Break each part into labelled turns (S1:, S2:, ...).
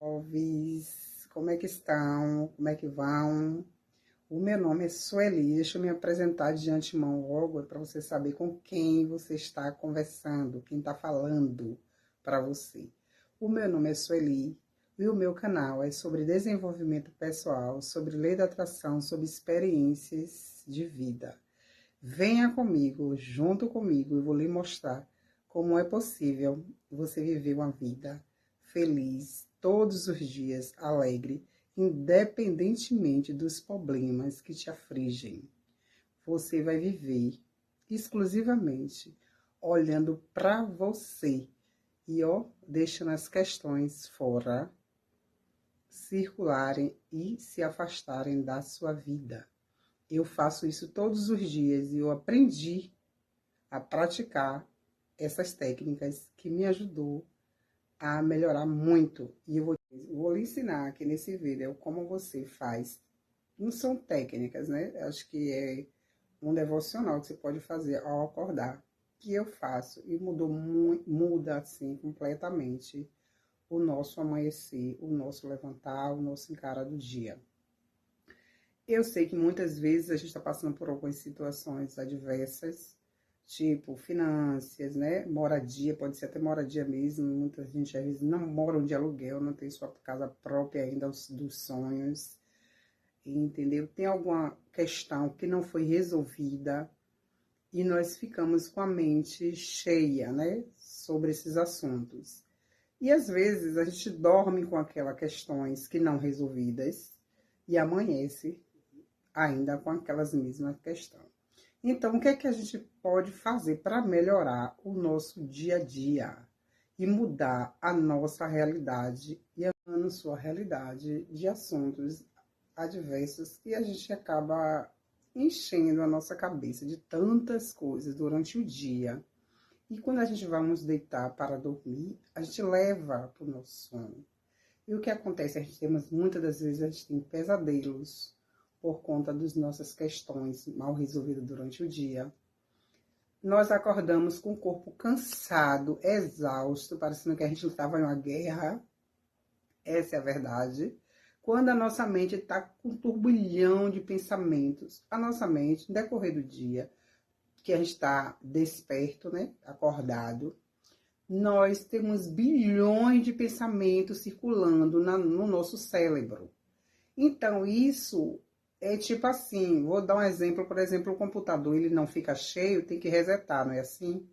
S1: Jovens, como é que estão? Como é que vão? O meu nome é Sueli, deixa eu me apresentar de antemão logo para você saber com quem você está conversando, quem está falando para você. O meu nome é Sueli e o meu canal é sobre desenvolvimento pessoal, sobre lei da atração, sobre experiências de vida. Venha comigo, junto comigo, eu vou lhe mostrar como é possível você viver uma vida feliz todos os dias, alegre, independentemente dos problemas que te afligem. Você vai viver exclusivamente olhando para você e deixando as questões fora circularem e se afastarem da sua vida. Eu faço isso todos os dias e eu aprendi a praticar essas técnicas que me ajudou a melhorar muito. E eu vou lhe ensinar aqui nesse vídeo como você faz. Não são técnicas, né? Acho que é um devocional que você pode fazer ao acordar, que eu faço e muda assim completamente o nosso amanhecer, o nosso levantar, o nosso encarar do dia. Eu sei que muitas vezes a gente está passando por algumas situações adversas, tipo finanças, né? Moradia, pode ser até moradia mesmo. Muita gente às vezes não mora de aluguel, não tem sua casa própria ainda dos sonhos, entendeu? Tem alguma questão que não foi resolvida e nós ficamos com a mente cheia, né? Sobre esses assuntos. E às vezes a gente dorme com aquelas questões que não resolvidas e amanhece ainda com aquelas mesmas questões. Então, o que é que a gente pode fazer para melhorar o nosso dia a dia e mudar a nossa realidade e a sua realidade de assuntos adversos que a gente acaba enchendo a nossa cabeça de tantas coisas durante o dia. E quando a gente vamos deitar para dormir, a gente leva para o nosso sono. E o que acontece? Muitas das vezes a gente tem pesadelos por conta das nossas questões mal resolvidas durante o dia. Nós acordamos com o corpo cansado, exausto, parecendo que a gente estava em uma guerra. Essa é a verdade. Quando a nossa mente está com um turbilhão de pensamentos, a nossa mente, no decorrer do dia, que a gente está desperto, né, acordado, nós temos bilhões de pensamentos circulando no nosso cérebro. Então, isso é tipo assim, vou dar um exemplo, por exemplo, o computador, ele não fica cheio, tem que resetar, não é assim?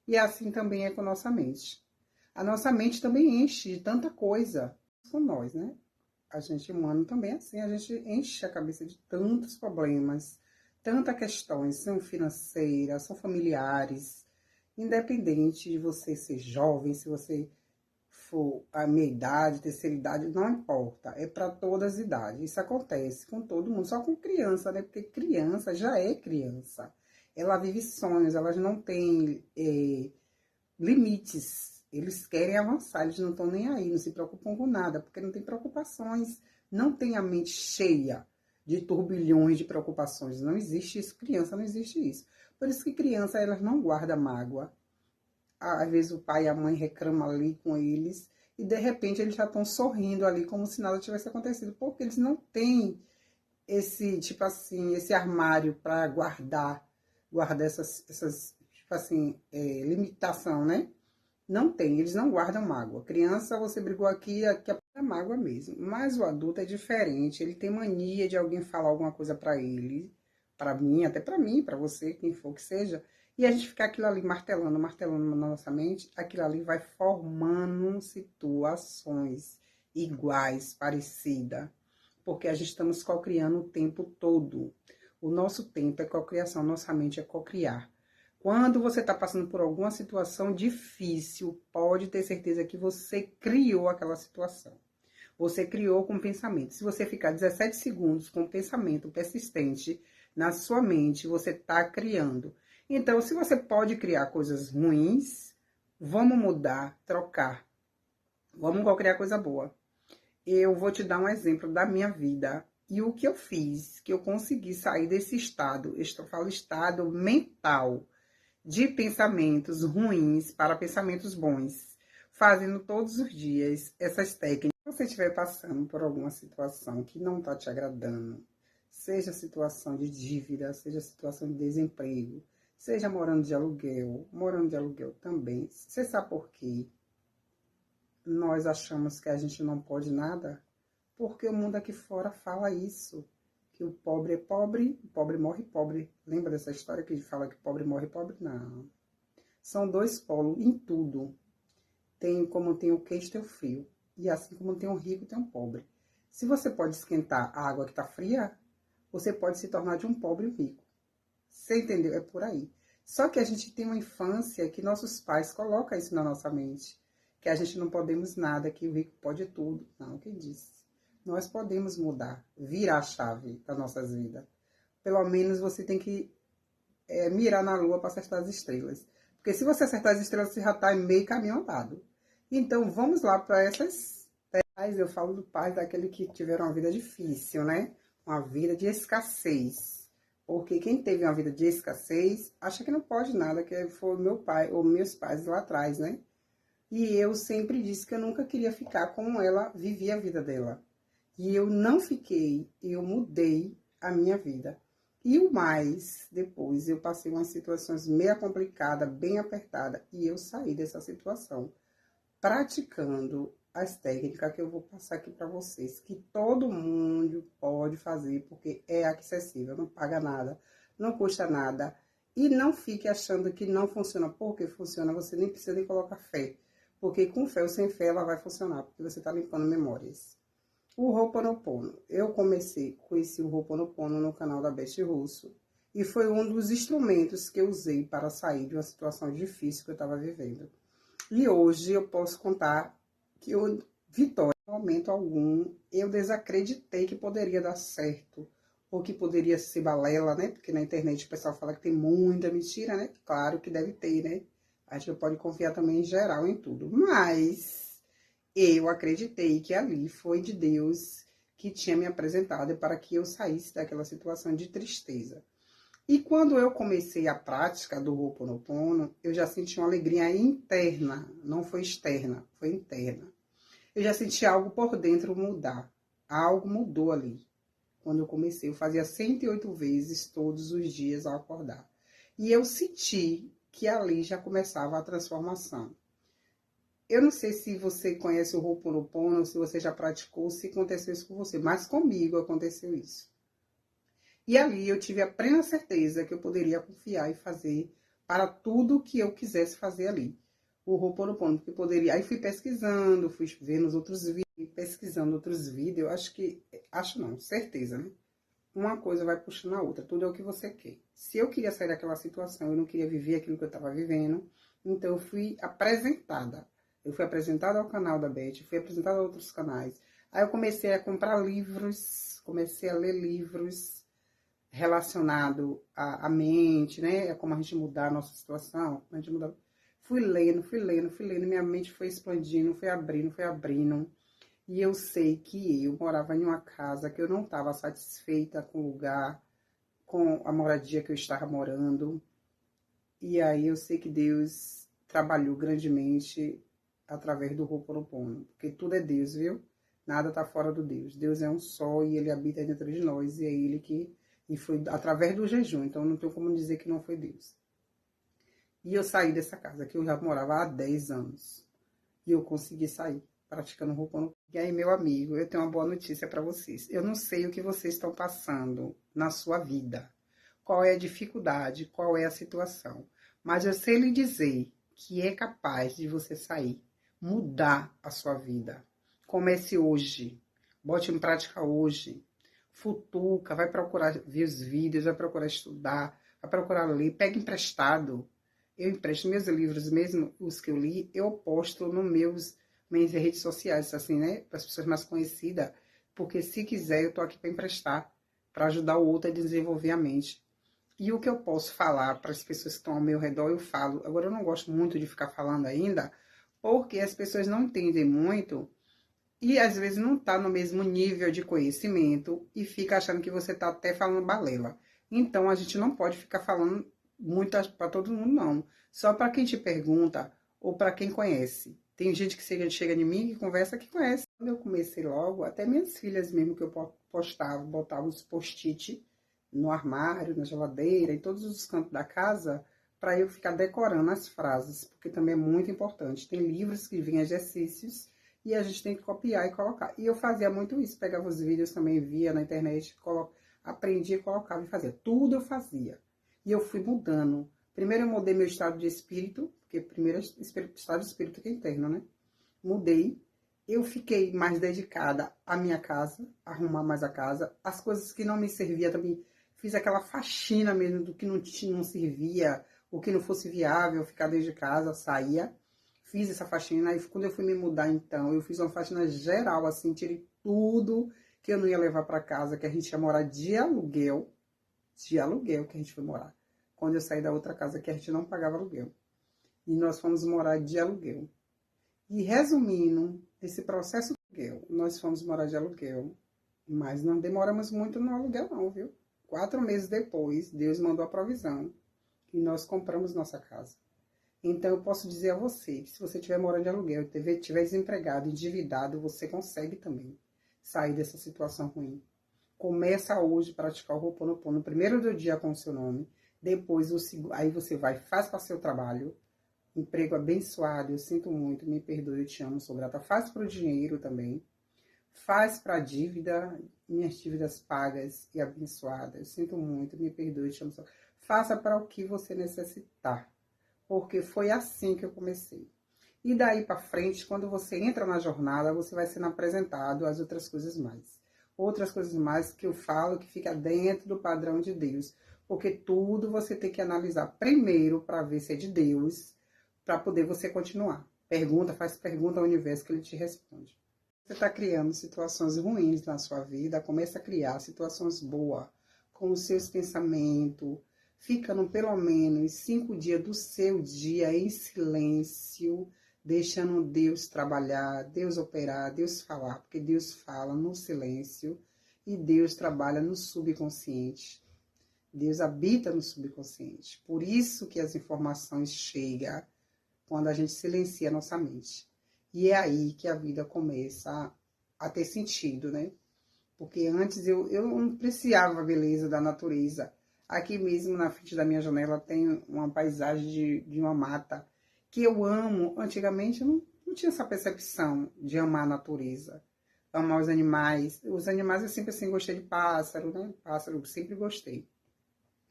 S1: E assim também é com a nossa mente. A nossa mente também enche de tanta coisa com nós, né? A gente humano também é assim, a gente enche a cabeça de tantos problemas, tantas questões, são financeiras, são familiares, independente de você ser jovem, se você for a minha idade, terceira idade, não importa, é para todas as idades. Isso acontece com todo mundo, só com criança, né? Porque criança já é criança. Ela vive sonhos, elas não têm limites. Eles querem avançar, eles não estão nem aí, não se preocupam com nada, porque não tem preocupações, não tem a mente cheia de turbilhões de preocupações. Não existe isso, criança não existe isso. Por isso que criança, elas não guardam mágoa. Às vezes o pai e a mãe reclamam ali com eles e de repente eles já estão sorrindo ali como se nada tivesse acontecido, porque eles não têm esse, tipo assim, esse armário para guardar essas tipo assim, limitação, né? Não tem, eles não guardam mágoa. Criança, você brigou aqui é mágoa mesmo. Mas o adulto é diferente, ele tem mania de alguém falar alguma coisa para ele, para mim, até para mim, para você, quem for que seja, e a gente ficar aquilo ali martelando, martelando na nossa mente, aquilo ali vai formando situações iguais, parecidas, porque a gente estamos cocriando o tempo todo. O nosso tempo é cocriação, nossa mente é cocriar. Quando você está passando por alguma situação difícil, pode ter certeza que você criou aquela situação. Você criou com pensamento. Se você ficar 17 segundos com pensamento persistente na sua mente, você está criando. Então, se você pode criar coisas ruins, vamos mudar, trocar. Vamos criar coisa boa. Eu vou te dar um exemplo da minha vida. E o que eu fiz, que eu consegui sair desse estado, eu falo estado mental, de pensamentos ruins para pensamentos bons, fazendo todos os dias essas técnicas. você estiver passando por alguma situação que não está te agradando, seja situação de dívida, seja situação de desemprego, seja morando de aluguel também, você sabe por quê? Nós achamos que a gente não pode nada, porque o mundo aqui fora fala isso, que o pobre morre pobre. Lembra dessa história que fala que pobre morre pobre? Não. São dois polos em tudo. Como tem o quente, tem o frio. E assim como tem o rico, tem o pobre. Se você pode esquentar a água que está fria, você pode se tornar de um pobre rico. Você entendeu? É por aí. Só que a gente tem uma infância que nossos pais colocam isso na nossa mente. Que a gente não podemos nada, que o rico pode tudo. Não, quem disse? Nós podemos mudar, virar a chave das nossas vidas. Pelo menos você tem que mirar na lua para acertar as estrelas. Porque se você acertar as estrelas, você já está em meio caminho andado. Então, vamos lá para essas pais. Eu falo do pai daquele que tiveram uma vida difícil, né? Uma vida de escassez. Porque quem teve uma vida de escassez, acha que não pode nada, que foi meu pai ou meus pais lá atrás, né? E eu sempre disse que eu nunca queria ficar como ela vivia a vida dela. E eu não fiquei, eu mudei a minha vida. E o mais, depois eu passei umas situações meio complicadas, bem apertadas, e eu saí dessa situação, praticando as técnicas que eu vou passar aqui para vocês, que todo mundo pode fazer, porque é acessível, não paga nada, não custa nada, e não fique achando que não funciona, porque funciona, você nem precisa de colocar fé, porque com fé ou sem fé ela vai funcionar, porque você está limpando memórias. O Ho'oponopono. Eu conheci o Ho'oponopono no canal da Beth Russo. E foi um dos instrumentos que eu usei para sair de uma situação difícil que eu estava vivendo. E hoje eu posso contar que eu, vitória, em momento algum, eu desacreditei que poderia dar certo. Ou que poderia ser balela, né? Porque na internet o pessoal fala que tem muita mentira, né? Claro que deve ter, né? A gente não pode confiar também em geral em tudo. Mas eu acreditei que ali foi de Deus que tinha me apresentado para que eu saísse daquela situação de tristeza. E quando eu comecei a prática do Ho'oponopono, eu já senti uma alegria interna, não foi externa, foi interna. Eu já senti algo por dentro mudar, algo mudou ali. Quando eu comecei, eu fazia 108 vezes todos os dias ao acordar. E eu senti que ali já começava a transformação. Eu não sei se você conhece o Ho'oponopono, se você já praticou, se aconteceu isso com você, mas comigo aconteceu isso. E ali eu tive a plena certeza que eu poderia confiar e fazer para tudo que eu quisesse fazer ali. O Ho'oponopono, porque poderia. Aí fui pesquisando, fui vendo os outros vídeos, pesquisando outros vídeos. Acho não, certeza, né? Uma coisa vai puxando a outra, tudo é o que você quer. Se eu queria sair daquela situação, eu não queria viver aquilo que eu estava vivendo, então eu fui apresentada. Eu fui apresentada ao canal da Beth, fui apresentada a outros canais. Aí eu comecei a comprar livros, comecei a ler livros relacionados à mente, né? A como a gente mudar a nossa situação. A gente mudar. Fui lendo, minha mente foi expandindo, foi abrindo. E eu sei que eu morava em uma casa que eu não estava satisfeita com o lugar, com a moradia que eu estava morando. E aí eu sei que Deus trabalhou grandemente através do Ho'oponopono, porque tudo é Deus, viu? Nada está fora do Deus. Deus é um só e ele habita dentro de nós, e é ele que... E foi através do jejum, então não tenho como dizer que não foi Deus. E eu saí dessa casa, que eu já morava há 10 anos. E eu consegui sair, praticando Ho'oponopono. E aí, meu amigo, eu tenho uma boa notícia para vocês. Eu não sei o que vocês estão passando na sua vida. Qual é a dificuldade, qual é a situação. Mas eu sei lhe dizer que é capaz de você sair, mudar a sua vida. Comece hoje, bote em prática hoje. Futuca, vai procurar ver os vídeos, vai procurar estudar, vai procurar ler, pega emprestado. Eu empresto meus livros, mesmo os que eu li, eu posto nos minhas redes sociais, assim, né? Para as pessoas mais conhecidas, porque se quiser, eu tô aqui para emprestar, para ajudar o outro a desenvolver a mente. E o que eu posso falar para as pessoas que estão ao meu redor, eu falo. Agora, eu não gosto muito de ficar falando ainda, porque as pessoas não entendem muito e às vezes não está no mesmo nível de conhecimento e fica achando que você está até falando balela. Então, a gente não pode ficar falando muito para todo mundo, não. Só para quem te pergunta ou para quem conhece. Tem gente que chega de mim, que conversa, que conhece. Quando eu comecei logo, até minhas filhas mesmo que eu postava, botava os post-it no armário, na geladeira, em todos os cantos da casa, para eu ficar decorando as frases, porque também é muito importante. Tem livros que vêm exercícios e a gente tem que copiar e colocar. E eu fazia muito isso, pegava os vídeos também, via na internet, aprendia, colocava e fazia. Tudo eu fazia. E eu fui mudando. Primeiro eu mudei meu estado de espírito, porque primeiro estado de espírito que é interno, né? Mudei. Eu fiquei mais dedicada à minha casa, arrumar mais a casa. As coisas que não me serviam também, fiz aquela faxina mesmo do que não servia, o que não fosse viável, ficar dentro de casa, saía. Fiz essa faxina. E quando eu fui me mudar, então, eu fiz uma faxina geral, assim, tirei tudo que eu não ia levar para casa, que a gente ia morar de aluguel que a gente foi morar. Quando eu saí da outra casa, que a gente não pagava aluguel. E nós fomos morar de aluguel. E resumindo, esse processo de aluguel, nós fomos morar de aluguel, mas não demoramos muito no aluguel não, viu? 4 meses depois, Deus mandou a provisão e nós compramos nossa casa. Então, eu posso dizer a você, que se você estiver morando de aluguel, estiver desempregado, endividado, você consegue também sair dessa situação ruim. Começa hoje a praticar o Ho'oponopono no primeiro do dia com o seu nome, depois aí você vai, faz para seu trabalho, emprego abençoado, eu sinto muito, me perdoe, eu te amo, sou grata. Faz para o dinheiro também, faz para a dívida, minhas dívidas pagas e abençoadas, eu sinto muito, me perdoe, eu te amo, faça para o que você necessitar, porque foi assim que eu comecei. E daí para frente, quando você entra na jornada, você vai sendo apresentado às outras coisas mais. Outras coisas mais que eu falo que fica dentro do padrão de Deus. Porque tudo você tem que analisar primeiro para ver se é de Deus, para poder você continuar. Faz pergunta ao universo que ele te responde. Você está criando situações ruins na sua vida, começa a criar situações boas com os seus pensamentos, ficando pelo menos 5 dias do seu dia em silêncio, deixando Deus trabalhar, Deus operar, Deus falar, porque Deus fala no silêncio e Deus trabalha no subconsciente. Deus habita no subconsciente. Por isso que as informações chegam quando a gente silencia a nossa mente. E é aí que a vida começa a ter sentido, né? Porque antes eu não apreciava a beleza da natureza. Aqui mesmo na frente da minha janela tem uma paisagem de uma mata que eu amo. Antigamente eu não tinha essa percepção de amar a natureza, amar os animais. Os animais eu sempre assim gostei de pássaro, né? Pássaro eu sempre gostei.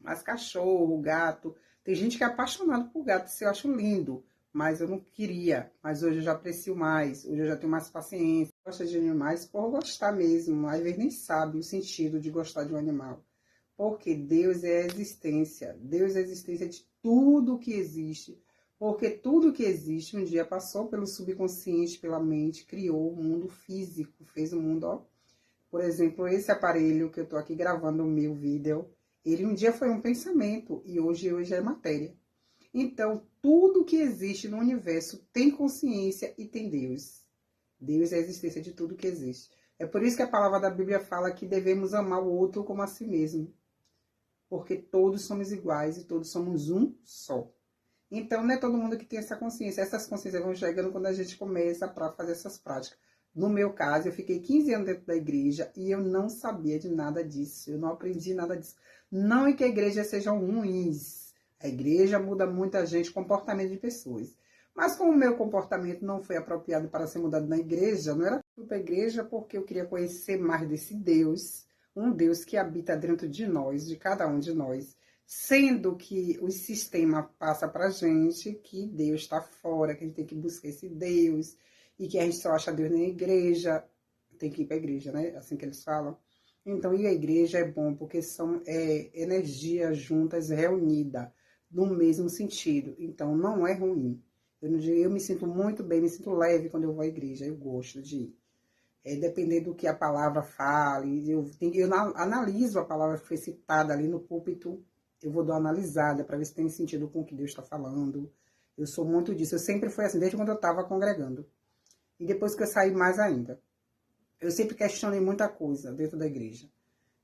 S1: Mas cachorro, gato, tem gente que é apaixonado por gato, isso eu acho lindo. Mas eu não queria, mas hoje eu já aprecio mais, hoje eu já tenho mais paciência. Gosto de animais por gostar mesmo, às vezes nem sabe o sentido de gostar de um animal. Porque Deus é a existência, Deus é a existência de tudo que existe. Porque tudo que existe um dia passou pelo subconsciente, pela mente, criou o mundo físico, fez o mundo, ó. Por exemplo, esse aparelho que eu tô aqui gravando o meu vídeo, ele um dia foi um pensamento e hoje é matéria. Então, tudo que existe no universo tem consciência e tem Deus. Deus é a existência de tudo que existe. É por isso que a palavra da Bíblia fala que devemos amar o outro como a si mesmo. Porque todos somos iguais e todos somos um só. Então, não é todo mundo que tem essa consciência. Essas consciências vão chegando quando a gente começa para fazer essas práticas. No meu caso, eu fiquei 15 anos dentro da igreja e eu não sabia de nada disso. Eu não aprendi nada disso. Não é que a igreja sejam ruins. A igreja muda muita gente, comportamento de pessoas. Mas como o meu comportamento não foi apropriado para ser mudado na igreja, não era para a igreja porque eu queria conhecer mais desse Deus, um Deus que habita dentro de nós, de cada um de nós, sendo que o sistema passa para a gente que Deus está fora, que a gente tem que buscar esse Deus, e que a gente só acha Deus na igreja, tem que ir para a igreja, né? Assim que eles falam. Então, e a igreja é bom porque são energias juntas, reunidas, no mesmo sentido. Então, não é ruim. Eu me sinto muito bem, me sinto leve quando eu vou à igreja, eu gosto de ir. Dependendo do que a palavra fale, eu analiso a palavra que foi citada ali no púlpito, eu vou dar uma analisada para ver se tem sentido com o que Deus está falando. Eu sou muito disso, eu sempre fui assim, desde quando eu estava congregando. E depois que eu saí, mais ainda. Eu sempre questionei muita coisa dentro da igreja.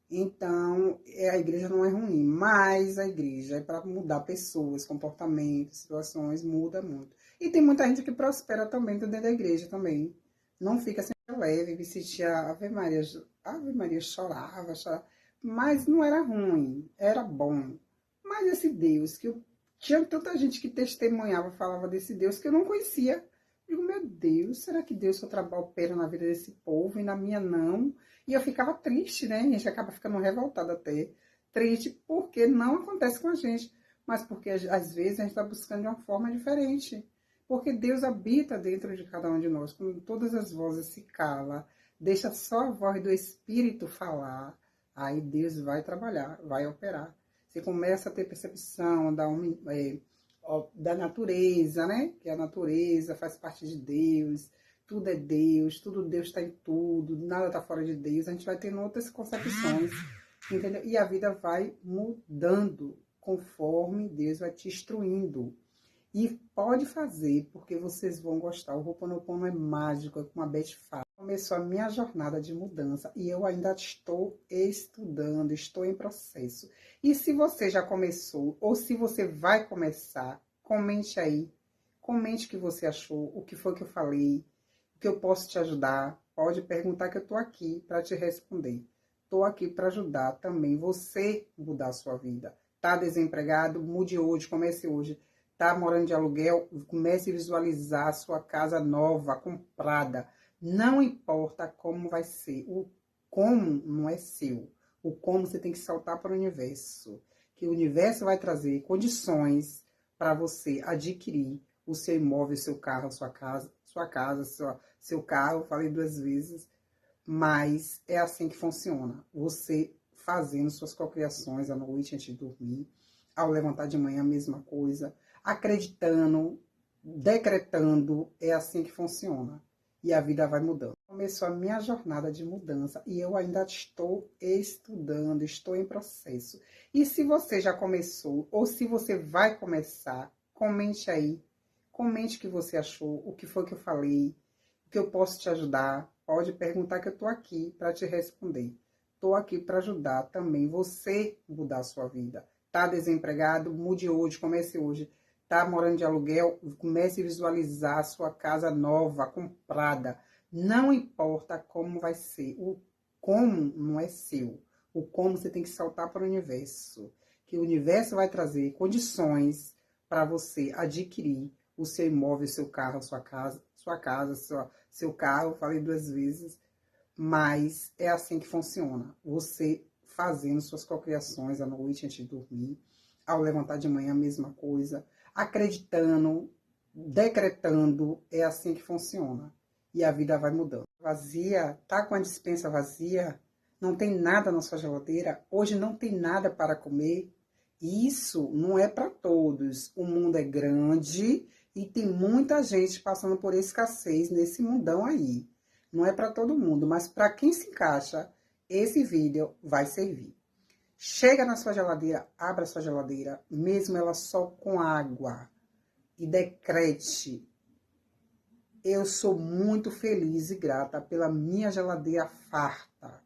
S1: Então, a igreja não é ruim, mas a igreja é para mudar pessoas, comportamentos, situações, muda muito. E tem muita gente que prospera também dentro da igreja também. Não fica assim leve, me sentia Ave Maria chorava, chorava. Mas não era ruim, era bom. Mas esse Deus, que eu tinha tanta gente que testemunhava, falava desse Deus que eu não conhecia. Digo, meu Deus, será que Deus só opera na vida desse povo e na minha não? E eu ficava triste, né? A gente acaba ficando revoltada até. Triste porque não acontece com a gente, mas porque às vezes a gente está buscando de uma forma diferente. Porque Deus habita dentro de cada um de nós. Quando todas as vozes se calam, deixa só a voz do Espírito falar, aí Deus vai trabalhar, vai operar. Você começa a ter percepção da natureza, né? Que a natureza faz parte de Deus, tudo é Deus, tudo Deus está em tudo, nada está fora de Deus. A gente vai tendo outras concepções, entendeu? E a vida vai mudando conforme Deus vai te instruindo. E pode fazer, porque vocês vão gostar. O Ho'oponopono é mágico, é como a Beth fala. Começou a minha jornada de mudança e eu ainda estou estudando, estou em processo. E se você já começou, ou se você vai começar, comente aí. Comente o que você achou, o que foi que eu falei, o que eu posso te ajudar. Pode perguntar que eu estou aqui para te responder. Estou aqui para ajudar também você mudar a sua vida. Tá desempregado? Mude hoje, comece hoje. Tá morando de aluguel? Comece a visualizar a sua casa nova, comprada. Não importa como vai ser. O como não é seu. O como você tem que saltar para o universo. Que o universo vai trazer condições para você adquirir o seu imóvel, seu carro, seu carro. Falei 2 vezes. Mas é assim que funciona. Você fazendo suas cocriações à noite antes de dormir. Ao levantar de manhã, a mesma coisa. Acreditando, decretando, é assim que funciona. E a vida vai mudando. Começou a minha jornada de mudança e eu ainda estou estudando, estou em processo. E se você já começou ou se você vai começar, comente aí. Comente o que você achou, o que foi que eu falei, o que eu posso te ajudar. Pode perguntar que eu estou aqui para te responder. Estou aqui para ajudar também você mudar a sua vida. Tá desempregado? Mude hoje, comece hoje. Tá morando de aluguel? Comece a visualizar a sua casa nova, comprada. Não importa como vai ser. O como não é seu. O como você tem que saltar para o universo. Que o universo vai trazer condições para você adquirir o seu imóvel, seu carro, seu carro. Falei 2 vezes. Mas é assim que funciona. Você fazendo suas cocriações à noite antes de dormir. Ao levantar de manhã, a mesma coisa. Acreditando, decretando, é assim que funciona. E a vida vai mudando. Vazia, tá com a despensa vazia, não tem nada na sua geladeira, hoje não tem nada para comer. Isso não é para todos. O mundo é grande e tem muita gente passando por escassez nesse mundão aí. Não é para todo mundo, mas para quem se encaixa, esse vídeo vai servir. Chega na sua geladeira, abra a sua geladeira, mesmo ela só com água, e decrete: eu sou muito feliz e grata pela minha geladeira farta.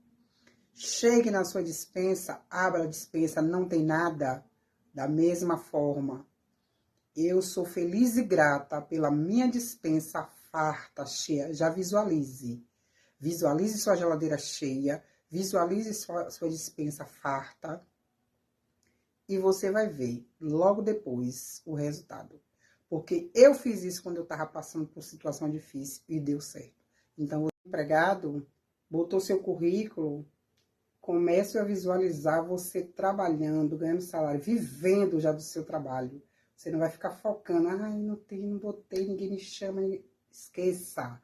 S1: Chegue na sua despensa, abra a despensa, não tem nada. Da mesma forma, eu sou feliz e grata pela minha despensa farta, cheia. Já visualize. Visualize sua geladeira cheia. Visualize sua despensa farta. E você vai ver logo depois o resultado. Porque eu fiz isso quando eu estava passando por situação difícil e deu certo. Então, o empregado botou seu currículo, comece a visualizar você trabalhando, ganhando salário, vivendo já do seu trabalho. Você não vai ficar focando, ai, não tem, não botei, ninguém me chama, esqueça.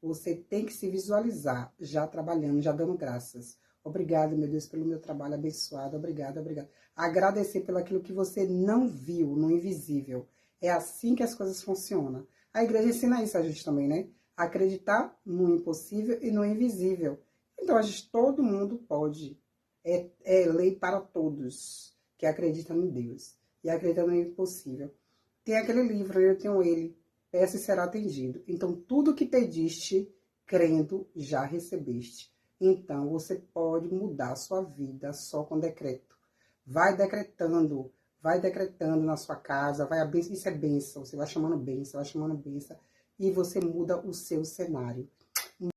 S1: Você tem que se visualizar já trabalhando, já dando graças. Obrigada, meu Deus, pelo meu trabalho abençoado. Obrigada, obrigada. Agradecer pelo aquilo que você não viu, no invisível. É assim que as coisas funcionam. A igreja ensina isso a gente também, né? Acreditar no impossível e no invisível. Então, a gente, todo mundo pode. É lei para todos que acreditam em Deus e acreditam no impossível. Tem aquele livro, eu tenho ele, peça e será atendido. Então, tudo que pediste, crendo, já recebeste. Então, você pode mudar a sua vida só com decreto. Vai decretando, vai decretando na sua casa, vai isso é bênção, você vai chamando bênção, e você muda o seu cenário.